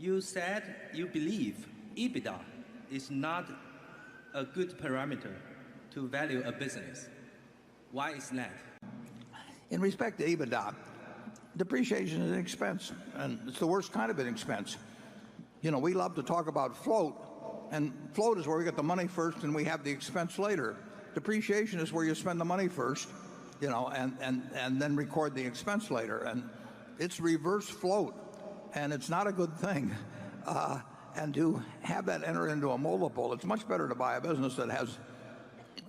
You said you believe EBITDA is not a good parameter to value a business. Why is that? In respect to EBITDA, depreciation is an expense, and it's the worst kind of an expense. You know, we love to talk about float, and float is where we get the money first and we have the expense later. Depreciation is where you spend the money first, you know, and then record the expense later. And it's reverse float, and it's not a good thing. And to have that enter into a multiple, it's much better to buy a business that has,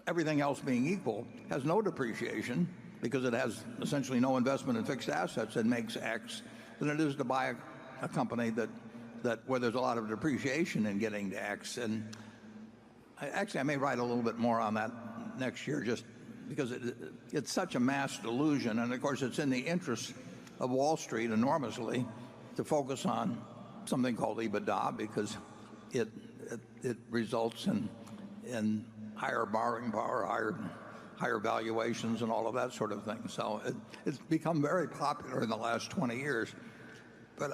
everything else being equal, has no depreciation because it has essentially no investment in fixed assets and makes X, than it is to buy a company that where there's a lot of depreciation in getting to X. And I may write a little bit more on that next year, just because it's such a mass delusion. And of course, it's in the interest of Wall Street enormously to focus on something called EBITDA, because it results in higher borrowing power, higher valuations, and all of that sort of thing. So it's become very popular in the last 20 years. But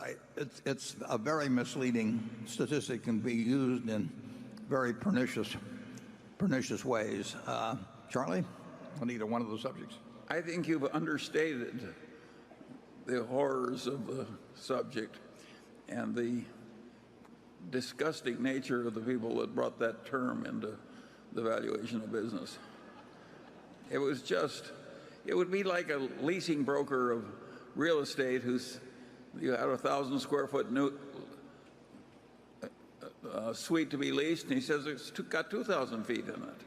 it's a very misleading statistic, can be used in very pernicious ways. Charlie, on either one of those subjects? I think you've understated the horrors of the subject and the disgusting nature of the people that brought that term into the valuation of business. It would be like a leasing broker of real estate you had a 1,000 square foot new suite to be leased, and he says it's got 2,000 feet in it.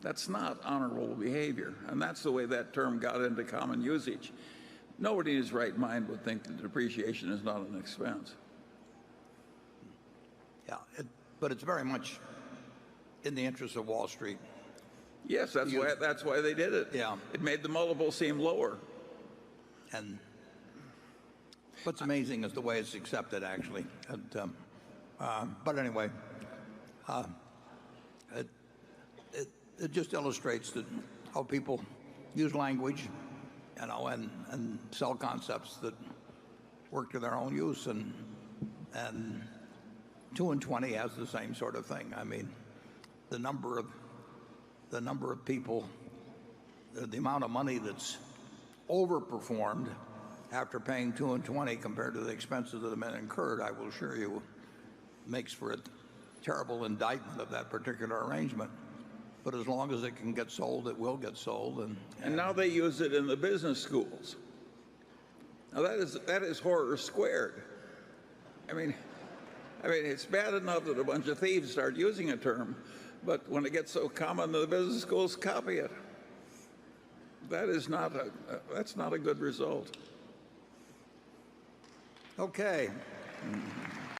That's not honorable behavior, and that's the way that term got into common usage. Nobody in his right mind would think that depreciation is not an expense. Yeah, but it's very much in the interest of Wall Street. Yes, that's why they did it. Yeah. It made the multiple seem lower. And what's amazing is the way it's accepted, actually. But anyway, it just illustrates how people use language, you know, and sell concepts that work to their own use. And 2 and 20 has the same sort of thing. I mean, the number of people, the amount of money that's overperformed after paying 2 and 20 compared to the expenses that have been incurred, I will assure you, makes for a terrible indictment of that particular arrangement. But as long as it can get sold, it will get sold. And now they use it in the business schools. Now that is horror squared. I mean, it's bad enough that a bunch of thieves start using a term, but when it gets so common that the business schools copy it, that's not a good result. Okay.